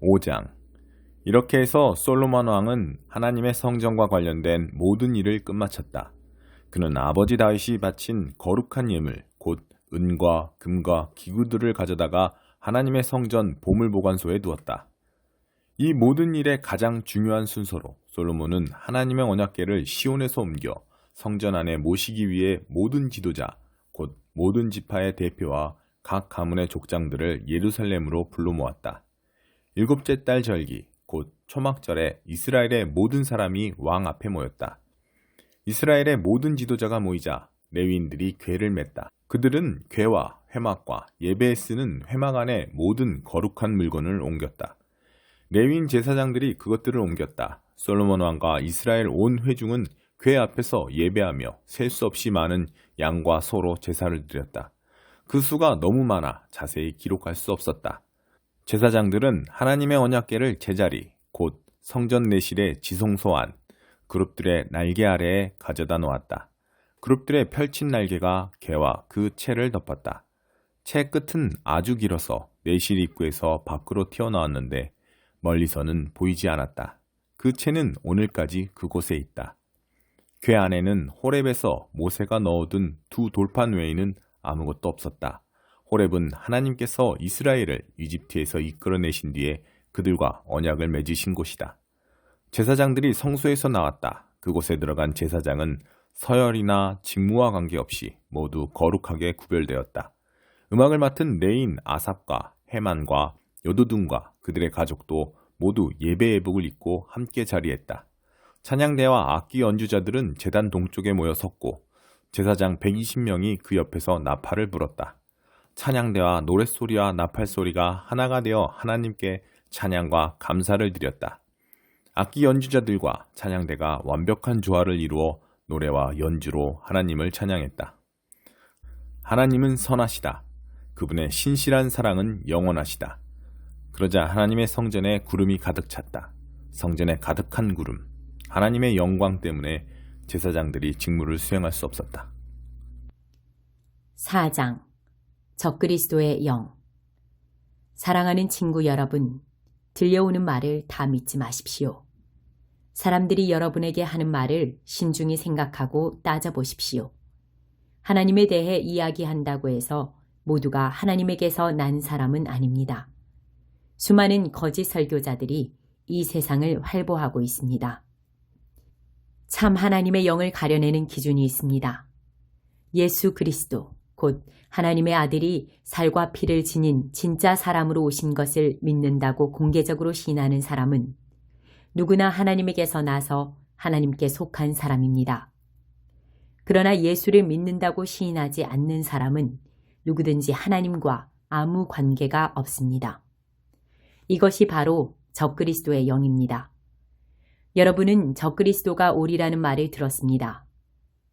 5장. 이렇게 해서 솔로몬 왕은 하나님의 성전과 관련된 모든 일을 끝마쳤다. 그는 아버지 다윗이 바친 거룩한 예물, 곧 은과 금과 기구들을 가져다가 하나님의 성전 보물보관소에 두었다. 이 모든 일의 가장 중요한 순서로 솔로몬은 하나님의 언약궤를 시온에서 옮겨 성전 안에 모시기 위해 모든 지도자, 곧 모든 지파의 대표와 각 가문의 족장들을 예루살렘으로 불러 모았다. 일곱째 달 절기, 곧 초막절에 이스라엘의 모든 사람이 왕 앞에 모였다. 이스라엘의 모든 지도자가 모이자 레위인들이 궤를 맸다. 그들은 궤와 회막과 예배에 쓰는 회막 안에 모든 거룩한 물건을 옮겼다. 레위인 제사장들이 그것들을 옮겼다. 솔로몬 왕과 이스라엘 온 회중은 궤 앞에서 예배하며 셀 수 없이 많은 양과 소로 제사를 드렸다. 그 수가 너무 많아 자세히 기록할 수 없었다. 제사장들은 하나님의 언약궤를 제자리, 곧 성전 내실의 지성소 안, 그룹들의 날개 아래에 가져다 놓았다. 그룹들의 펼친 날개가 궤와 그 채를 덮었다. 채 끝은 아주 길어서 내실 입구에서 밖으로 튀어나왔는데 멀리서는 보이지 않았다. 그 채는 오늘까지 그곳에 있다. 궤 안에는 호렙에서 모세가 넣어둔 두 돌판 외에는 아무것도 없었다. 호렙은 하나님께서 이스라엘을 이집트에서 이끌어내신 뒤에 그들과 언약을 맺으신 곳이다. 제사장들이 성소에서 나왔다. 그곳에 들어간 제사장은 서열이나 직무와 관계없이 모두 거룩하게 구별되었다. 음악을 맡은 레인 아삽과 헤만과 여두둔과 그들의 가족도 모두 예배 예복을 입고 함께 자리했다. 찬양대와 악기 연주자들은 제단 동쪽에 모여 섰고 제사장 120명이 그 옆에서 나팔을 불었다. 찬양대와 노랫소리와 나팔소리가 하나가 되어 하나님께 찬양과 감사를 드렸다. 악기 연주자들과 찬양대가 완벽한 조화를 이루어 노래와 연주로 하나님을 찬양했다. 하나님은 선하시다. 그분의 신실한 사랑은 영원하시다. 그러자 하나님의 성전에 구름이 가득 찼다. 성전에 가득한 구름. 하나님의 영광 때문에 제사장들이 직무를 수행할 수 없었다. 4장. 적그리스도의 영. 사랑하는 친구 여러분, 들려오는 말을 다 믿지 마십시오. 사람들이 여러분에게 하는 말을 신중히 생각하고 따져보십시오. 하나님에 대해 이야기한다고 해서 모두가 하나님에게서 난 사람은 아닙니다. 수많은 거짓 설교자들이 이 세상을 활보하고 있습니다. 참 하나님의 영을 가려내는 기준이 있습니다. 예수 그리스도, 곧 하나님의 아들이 살과 피를 지닌 진짜 사람으로 오신 것을 믿는다고 공개적으로 시인하는 사람은 누구나 하나님에게서 나서 하나님께 속한 사람입니다. 그러나 예수를 믿는다고 시인하지 않는 사람은 누구든지 하나님과 아무 관계가 없습니다. 이것이 바로 적그리스도의 영입니다. 여러분은 적그리스도가 오리라는 말을 들었습니다.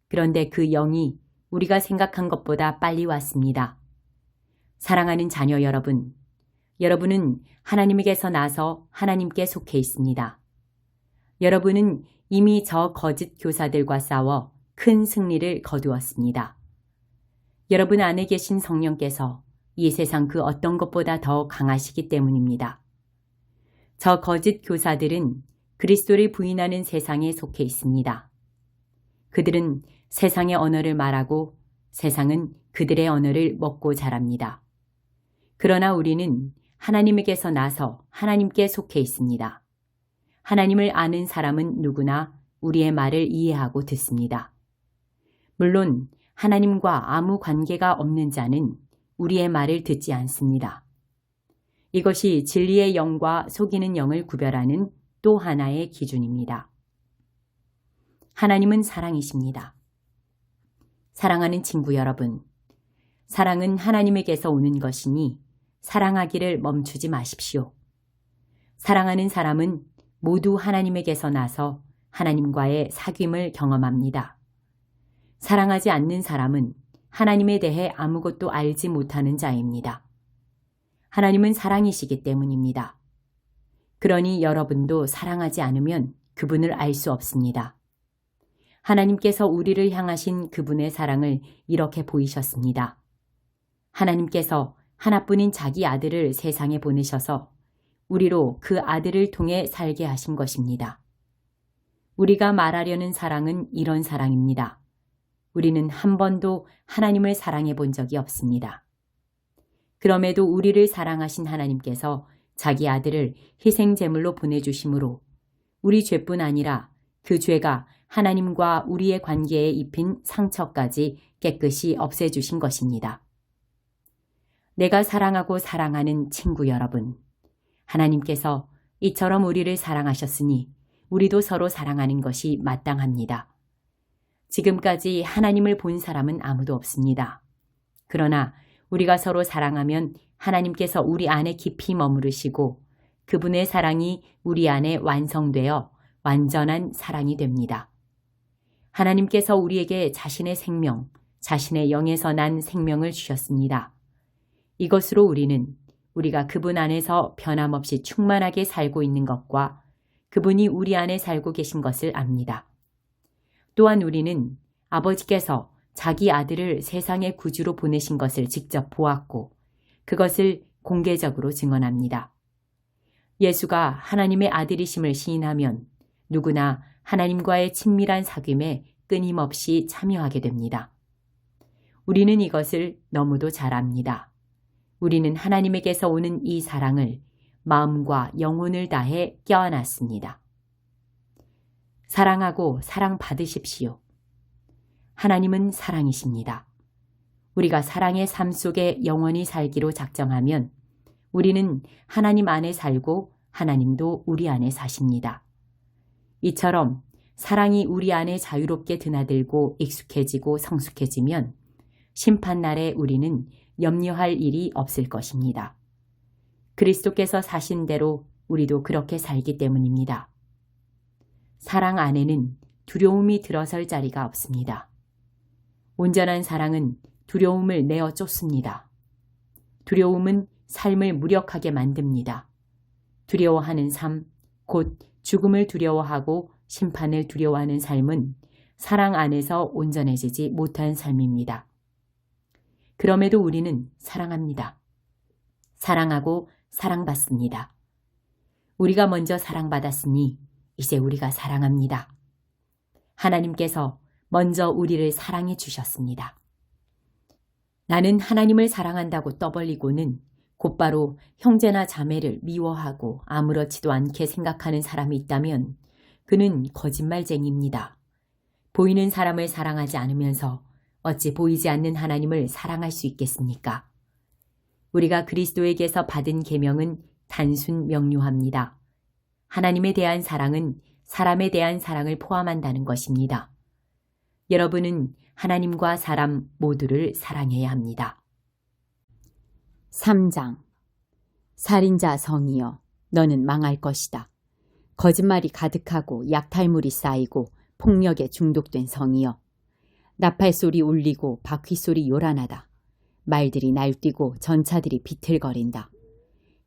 그런데 그 영이 우리가 생각한 것보다 빨리 왔습니다. 사랑하는 자녀 여러분, 여러분은 하나님에게서 나서 하나님께 속해 있습니다. 여러분은 이미 저 거짓 교사들과 싸워 큰 승리를 거두었습니다. 여러분 안에 계신 성령께서 이 세상 그 어떤 것보다 더 강하시기 때문입니다. 저 거짓 교사들은 그리스도를 부인하는 세상에 속해 있습니다. 그들은 세상의 언어를 말하고 세상은 그들의 언어를 먹고 자랍니다. 그러나 우리는 하나님에게서 나서 하나님께 속해 있습니다. 하나님을 아는 사람은 누구나 우리의 말을 이해하고 듣습니다. 물론 하나님과 아무 관계가 없는 자는 우리의 말을 듣지 않습니다. 이것이 진리의 영과 속이는 영을 구별하는 또 하나의 기준입니다. 하나님은 사랑이십니다. 사랑하는 친구 여러분, 사랑은 하나님에게서 오는 것이니 사랑하기를 멈추지 마십시오. 사랑하는 사람은 모두 하나님에게서 나서 하나님과의 사귐을 경험합니다. 사랑하지 않는 사람은 하나님에 대해 아무것도 알지 못하는 자입니다. 하나님은 사랑이시기 때문입니다. 그러니 여러분도 사랑하지 않으면 그분을 알 수 없습니다. 하나님께서 우리를 향하신 그분의 사랑을 이렇게 보이셨습니다. 하나님께서 하나뿐인 자기 아들을 세상에 보내셔서 우리로 그 아들을 통해 살게 하신 것입니다. 우리가 말하려는 사랑은 이런 사랑입니다. 우리는 한 번도 하나님을 사랑해 본 적이 없습니다. 그럼에도 우리를 사랑하신 하나님께서 자기 아들을 희생제물로 보내주심으로 우리 죄뿐 아니라 그 죄가 하나님과 우리의 관계에 입힌 상처까지 깨끗이 없애주신 것입니다. 내가 사랑하고 사랑하는 친구 여러분, 하나님께서 이처럼 우리를 사랑하셨으니 우리도 서로 사랑하는 것이 마땅합니다. 지금까지 하나님을 본 사람은 아무도 없습니다. 그러나 우리가 서로 사랑하면 하나님께서 우리 안에 깊이 머무르시고 그분의 사랑이 우리 안에 완성되어 완전한 사랑이 됩니다. 하나님께서 우리에게 자신의 생명, 자신의 영에서 난 생명을 주셨습니다. 이것으로 우리는 우리가 그분 안에서 변함없이 충만하게 살고 있는 것과 그분이 우리 안에 살고 계신 것을 압니다. 또한 우리는 아버지께서 자기 아들을 세상의 구주로 보내신 것을 직접 보았고 그것을 공개적으로 증언합니다. 예수가 하나님의 아들이심을 시인하면 누구나 하나님과의 친밀한 사귐에 끊임없이 참여하게 됩니다. 우리는 이것을 너무도 잘 압니다. 우리는 하나님에게서 오는 이 사랑을 마음과 영혼을 다해 껴안았습니다. 사랑하고 사랑받으십시오. 하나님은 사랑이십니다. 우리가 사랑의 삶 속에 영원히 살기로 작정하면 우리는 하나님 안에 살고 하나님도 우리 안에 사십니다. 이처럼 사랑이 우리 안에 자유롭게 드나들고 익숙해지고 성숙해지면 심판날에 우리는 염려할 일이 없을 것입니다. 그리스도께서 사신 대로 우리도 그렇게 살기 때문입니다. 사랑 안에는 두려움이 들어설 자리가 없습니다. 온전한 사랑은 두려움을 내어 쫓습니다. 두려움은 삶을 무력하게 만듭니다. 두려워하는 삶, 곧 죽음을 두려워하고 심판을 두려워하는 삶은 사랑 안에서 온전해지지 못한 삶입니다. 그럼에도 우리는 사랑합니다. 사랑하고 사랑받습니다. 우리가 먼저 사랑받았으니 이제 우리가 사랑합니다. 하나님께서 먼저 우리를 사랑해 주셨습니다. 나는 하나님을 사랑한다고 떠벌리고는 곧바로 형제나 자매를 미워하고 아무렇지도 않게 생각하는 사람이 있다면 그는 거짓말쟁이입니다. 보이는 사람을 사랑하지 않으면서 어찌 보이지 않는 하나님을 사랑할 수 있겠습니까? 우리가 그리스도에게서 받은 계명은 단순 명료합니다. 하나님에 대한 사랑은 사람에 대한 사랑을 포함한다는 것입니다. 여러분은 하나님과 사람 모두를 사랑해야 합니다. 3장 살인자 성이여 너는 망할 것이다. 거짓말이 가득하고 약탈물이 쌓이고 폭력에 중독된 성이여 나팔소리 울리고 바퀴소리 요란하다. 말들이 날뛰고 전차들이 비틀거린다.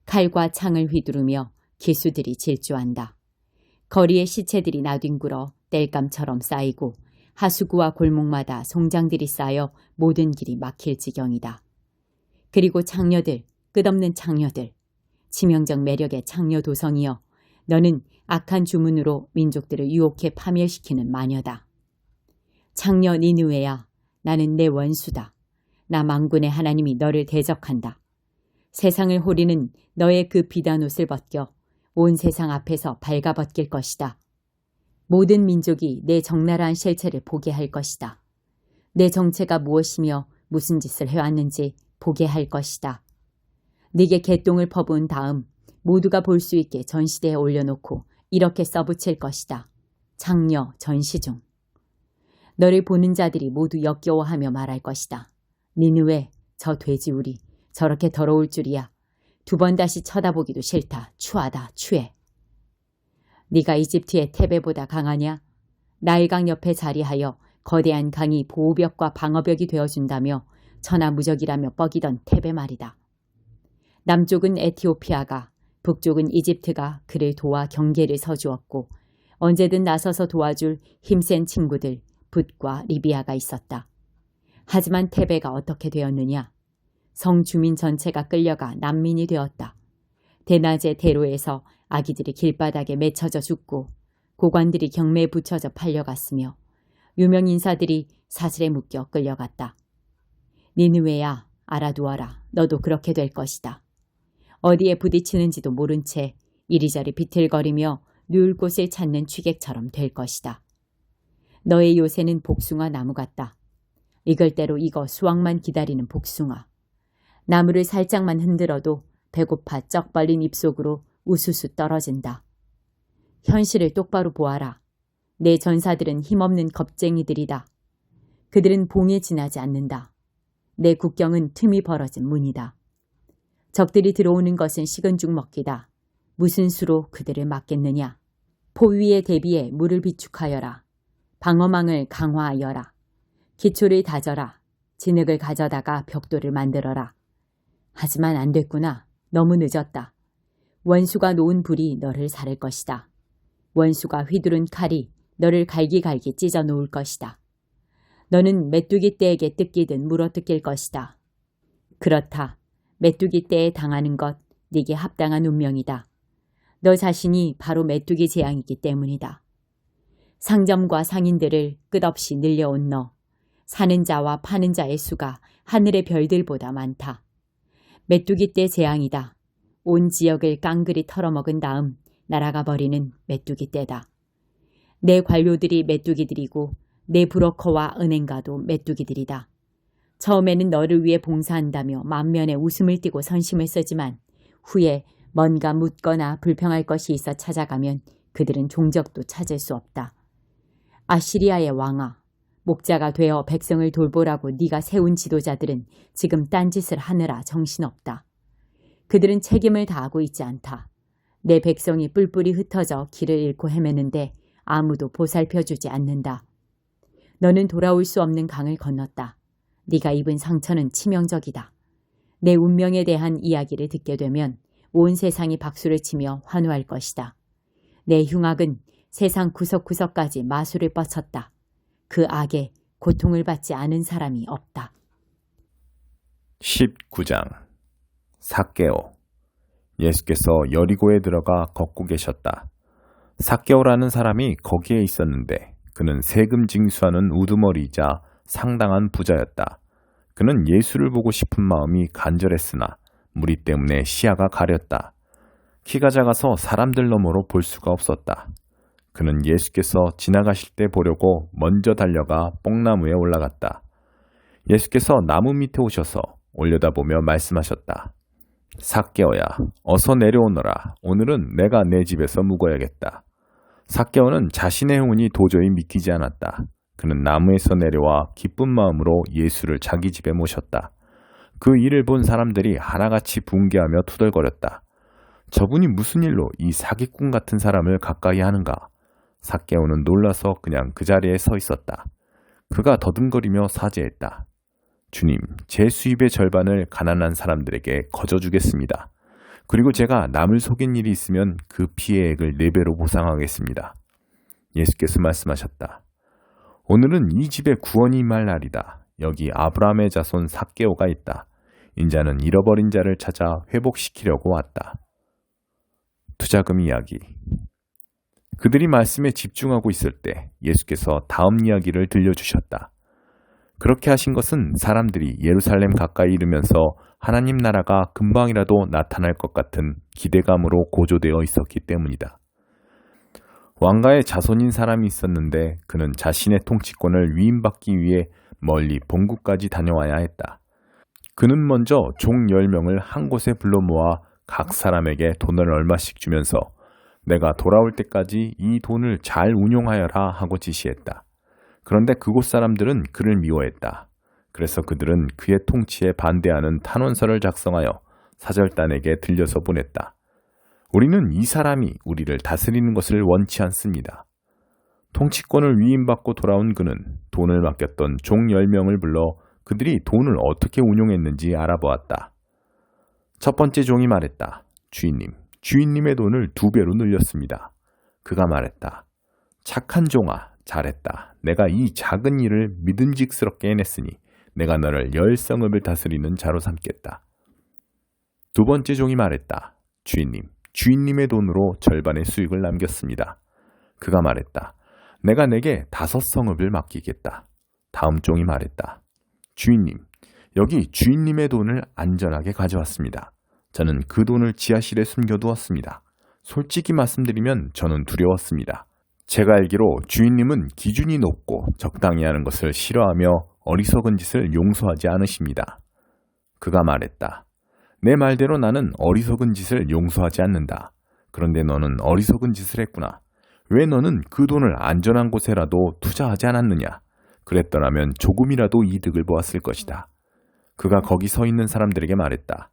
칼과 창을 휘두르며 기수들이 질주한다. 거리에 시체들이 나뒹굴어 땔감처럼 쌓이고 하수구와 골목마다 송장들이 쌓여 모든 길이 막힐 지경이다. 그리고 창녀들, 끝없는 창녀들, 치명적 매력의 창녀 도성이여 너는 악한 주문으로 민족들을 유혹해 파멸시키는 마녀다. 창녀 니느웨야 나는 내 원수다. 나 만군의 하나님이 너를 대적한다. 세상을 호리는 너의 그 비단 옷을 벗겨 온 세상 앞에서 발가벗길 것이다. 모든 민족이 내 적나라한 실체를 보게 할 것이다. 내 정체가 무엇이며 무슨 짓을 해왔는지 보게 할 것이다. 네게 개똥을 퍼부은 다음 모두가 볼 수 있게 전시대에 올려놓고 이렇게 써붙일 것이다. 창녀 전시중. 너를 보는 자들이 모두 역겨워하며 말할 것이다. 니느웨 저 돼지우리 저렇게 더러울 줄이야. 두 번 다시 쳐다보기도 싫다. 추하다. 추해. 네가 이집트의 테베보다 강하냐? 나일강 옆에 자리하여 거대한 강이 보호벽과 방어벽이 되어준다며 천하무적이라며 뻐기던 테베 말이다. 남쪽은 에티오피아가 북쪽은 이집트가 그를 도와 경계를 서주었고 언제든 나서서 도와줄 힘센 친구들 붓과 리비아가 있었다. 하지만 테베가 어떻게 되었느냐? 성 주민 전체가 끌려가 난민이 되었다. 대낮에 대로에서 아기들이 길바닥에 맺혀져 죽고 고관들이 경매에 붙여져 팔려갔으며 유명 인사들이 사슬에 묶여 끌려갔다. 니느웨야, 알아두어라. 너도 그렇게 될 것이다. 어디에 부딪히는지도 모른 채 이리저리 비틀거리며 누울 곳을 찾는 취객처럼 될 것이다. 너의 요새는 복숭아 나무 같다. 익을 대로 익어 수확만 기다리는 복숭아. 나무를 살짝만 흔들어도 배고파 쩍 벌린 입속으로 우수수 떨어진다. 현실을 똑바로 보아라. 내 전사들은 힘없는 겁쟁이들이다. 그들은 봉에 지나지 않는다. 내 국경은 틈이 벌어진 문이다. 적들이 들어오는 것은 식은 죽 먹기다. 무슨 수로 그들을 막겠느냐. 포위에 대비해 물을 비축하여라. 방어망을 강화하여라. 기초를 다져라. 진흙을 가져다가 벽돌을 만들어라. 하지만 안 됐구나. 너무 늦었다. 원수가 놓은 불이 너를 사를 것이다. 원수가 휘두른 칼이 너를 갈기갈기 찢어 놓을 것이다. 너는 메뚜기 떼에게 뜯기듯 물어뜯길 것이다. 그렇다. 메뚜기 떼에 당하는 것 네게 합당한 운명이다. 너 자신이 바로 메뚜기 재앙이기 때문이다. 상점과 상인들을 끝없이 늘려온 너. 사는 자와 파는 자의 수가 하늘의 별들보다 많다. 메뚜기 떼 재앙이다. 온 지역을 깡그리 털어먹은 다음 날아가 버리는 메뚜기 떼다. 내 관료들이 메뚜기들이고 내 브로커와 은행가도 메뚜기들이다. 처음에는 너를 위해 봉사한다며 만면에 웃음을 띠고 선심을 쓰지만 후에 뭔가 묻거나 불평할 것이 있어 찾아가면 그들은 종적도 찾을 수 없다. 아시리아의 왕아, 목자가 되어 백성을 돌보라고 네가 세운 지도자들은 지금 딴짓을 하느라 정신없다. 그들은 책임을 다하고 있지 않다. 내 백성이 뿔뿔이 흩어져 길을 잃고 헤매는데 아무도 보살펴주지 않는다. 너는 돌아올 수 없는 강을 건넜다. 네가 입은 상처는 치명적이다. 내 운명에 대한 이야기를 듣게 되면 온 세상이 박수를 치며 환호할 것이다. 내 흉악은 세상 구석구석까지 마술을 뻗쳤다. 그 악에 고통을 받지 않은 사람이 없다. 19장 삭개오. 예수께서 여리고에 들어가 걷고 계셨다. 삭개오라는 사람이 거기에 있었는데 그는 세금 징수하는 우두머리이자 상당한 부자였다. 그는 예수를 보고 싶은 마음이 간절했으나 무리 때문에 시야가 가렸다. 키가 작아서 사람들 너머로 볼 수가 없었다. 그는 예수께서 지나가실 때 보려고 먼저 달려가 뽕나무에 올라갔다. 예수께서 나무 밑에 오셔서 올려다보며 말씀하셨다. 삭개오야, 어서 내려오너라. 오늘은 내가 내 집에서 묵어야겠다. 삭개오는 자신의 운이 도저히 믿기지 않았다. 그는 나무에서 내려와 기쁜 마음으로 예수를 자기 집에 모셨다. 그 일을 본 사람들이 하나같이 붕괴하며 투덜거렸다. 저분이 무슨 일로 이 사기꾼 같은 사람을 가까이 하는가? 삭개오는 놀라서 그냥 그 자리에 서 있었다. 그가 더듬거리며 사죄했다. 주님, 제 수입의 절반을 가난한 사람들에게 거저주겠습니다. 그리고 제가 남을 속인 일이 있으면 그 피해액을 4배로 보상하겠습니다. 예수께서 말씀하셨다. 오늘은 이 집에 구원이 임할 날이다. 여기 아브라함의 자손 삭개오가 있다. 인자는 잃어버린 자를 찾아 회복시키려고 왔다. 투자금 이야기. 그들이 말씀에 집중하고 있을 때 예수께서 다음 이야기를 들려주셨다. 그렇게 하신 것은 사람들이 예루살렘 가까이 이르면서 하나님 나라가 금방이라도 나타날 것 같은 기대감으로 고조되어 있었기 때문이다. 왕가의 자손인 사람이 있었는데 그는 자신의 통치권을 위임받기 위해 멀리 본국까지 다녀와야 했다. 그는 먼저 종 10명을 한 곳에 불러 모아 각 사람에게 돈을 얼마씩 주면서 내가 돌아올 때까지 이 돈을 잘 운용하여라 하고 지시했다. 그런데 그곳 사람들은 그를 미워했다. 그래서 그들은 그의 통치에 반대하는 탄원서를 작성하여 사절단에게 들려서 보냈다. 우리는 이 사람이 우리를 다스리는 것을 원치 않습니다. 통치권을 위임받고 돌아온 그는 돈을 맡겼던 종 10명을 불러 그들이 돈을 어떻게 운용했는지 알아보았다. 첫 번째 종이 말했다. 주인님, 주인님의 돈을 2배로 늘렸습니다. 그가 말했다. 착한 종아, 잘했다. 내가 이 작은 일을 믿음직스럽게 해냈으니 내가 너를 10성읍을 다스리는 자로 삼겠다. 두 번째 종이 말했다. 주인님, 주인님의 돈으로 절반의 수익을 남겼습니다. 그가 말했다. 내가 내게 5성읍을 맡기겠다. 다음 종이 말했다. 주인님, 여기 주인님의 돈을 안전하게 가져왔습니다. 저는 그 돈을 지하실에 숨겨두었습니다. 솔직히 말씀드리면 저는 두려웠습니다. 제가 알기로 주인님은 기준이 높고 적당히 하는 것을 싫어하며 어리석은 짓을 용서하지 않으십니다. 그가 말했다. 내 말대로 나는 어리석은 짓을 용서하지 않는다. 그런데 너는 어리석은 짓을 했구나. 왜 너는 그 돈을 안전한 곳에라도 투자하지 않았느냐? 그랬더라면 조금이라도 이득을 보았을 것이다. 그가 거기 서 있는 사람들에게 말했다.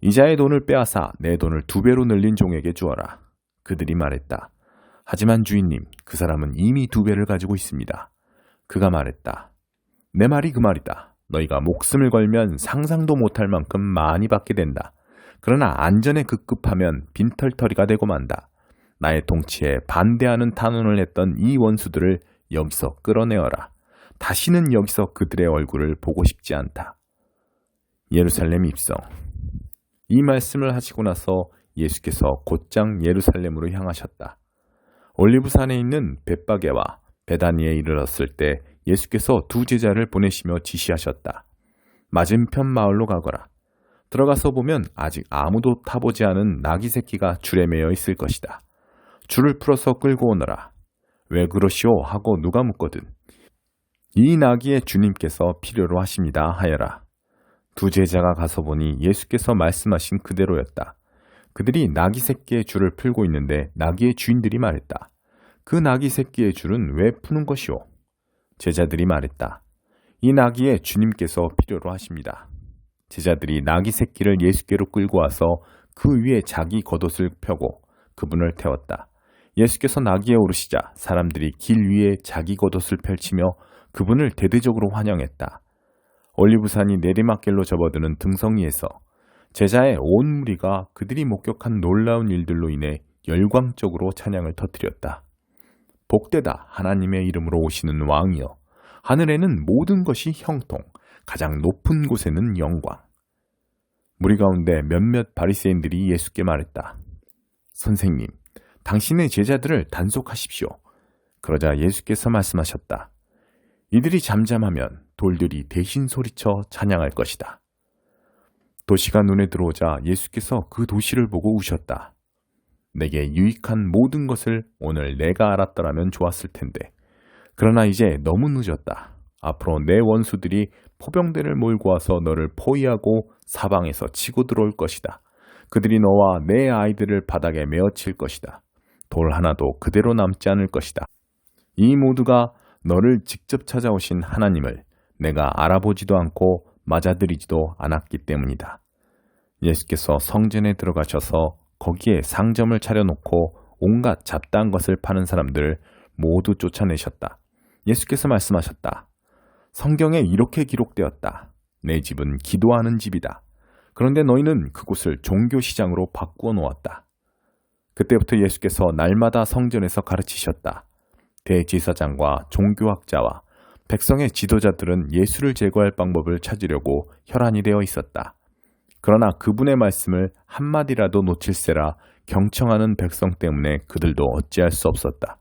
이자의 돈을 빼앗아 내 돈을 2배로 늘린 종에게 주어라. 그들이 말했다. 하지만 주인님, 그 사람은 이미 2배를 가지고 있습니다. 그가 말했다. 내 말이 그 말이다. 너희가 목숨을 걸면 상상도 못할 만큼 많이 받게 된다. 그러나 안전에 급급하면 빈털터리가 되고 만다. 나의 통치에 반대하는 탄원을 했던 이 원수들을 여기서 끌어내어라. 다시는 여기서 그들의 얼굴을 보고 싶지 않다. 예루살렘 입성. 이 말씀을 하시고 나서 예수께서 곧장 예루살렘으로 향하셨다. 올리브산에 있는 벳바게와 베다니에 이르렀을 때 예수께서 2 제자를 보내시며 지시하셨다. 맞은편 마을로 가거라. 들어가서 보면 아직 아무도 타보지 않은 나귀 새끼가 줄에 매여 있을 것이다. 줄을 풀어서 끌고 오너라. 왜 그러시오? 하고 누가 묻거든. 이 나귀의 주님께서 필요로 하십니다 하여라. 2 제자가 가서 보니 예수께서 말씀하신 그대로였다. 그들이 나귀 새끼의 줄을 풀고 있는데 나귀의 주인들이 말했다. 그 나귀 새끼의 줄은 왜 푸는 것이오? 제자들이 말했다. 이 나귀의 주님께서 필요로 하십니다. 제자들이 나귀 새끼를 예수께로 끌고 와서 그 위에 자기 겉옷을 펴고 그분을 태웠다. 예수께서 나귀에 오르시자 사람들이 길 위에 자기 겉옷을 펼치며 그분을 대대적으로 환영했다. 올리브산이 내리막길로 접어드는 등성이에서 제자의 온 무리가 그들이 목격한 놀라운 일들로 인해 열광적으로 찬양을 터뜨렸다. 복되다 하나님의 이름으로 오시는 왕이여. 하늘에는 모든 것이 형통, 가장 높은 곳에는 영광. 무리 가운데 몇몇 바리새인들이 예수께 말했다. 선생님, 당신의 제자들을 단속하십시오. 그러자 예수께서 말씀하셨다. 이들이 잠잠하면 돌들이 대신 소리쳐 찬양할 것이다. 도시가 눈에 들어오자 예수께서 그 도시를 보고 우셨다. 내게 유익한 모든 것을 오늘 내가 알았더라면 좋았을 텐데. 그러나 이제 너무 늦었다. 앞으로 내 원수들이 포병대를 몰고 와서 너를 포위하고 사방에서 치고 들어올 것이다. 그들이 너와 내 아이들을 바닥에 메어칠 것이다. 돌 하나도 그대로 남지 않을 것이다. 이 모두가 너를 직접 찾아오신 하나님을 내가 알아보지도 않고 맞아들이지도 않았기 때문이다. 예수께서 성전에 들어가셔서 거기에 상점을 차려놓고 온갖 잡다한 것을 파는 사람들을 모두 쫓아내셨다. 예수께서 말씀하셨다. 성경에 이렇게 기록되었다. 내 집은 기도하는 집이다. 그런데 너희는 그곳을 종교시장으로 바꾸어 놓았다. 그때부터 예수께서 날마다 성전에서 가르치셨다. 대제사장과 종교학자와 백성의 지도자들은 예수를 제거할 방법을 찾으려고 혈안이 되어 있었다. 그러나 그분의 말씀을 한마디라도 놓칠세라 경청하는 백성 때문에 그들도 어찌할 수 없었다.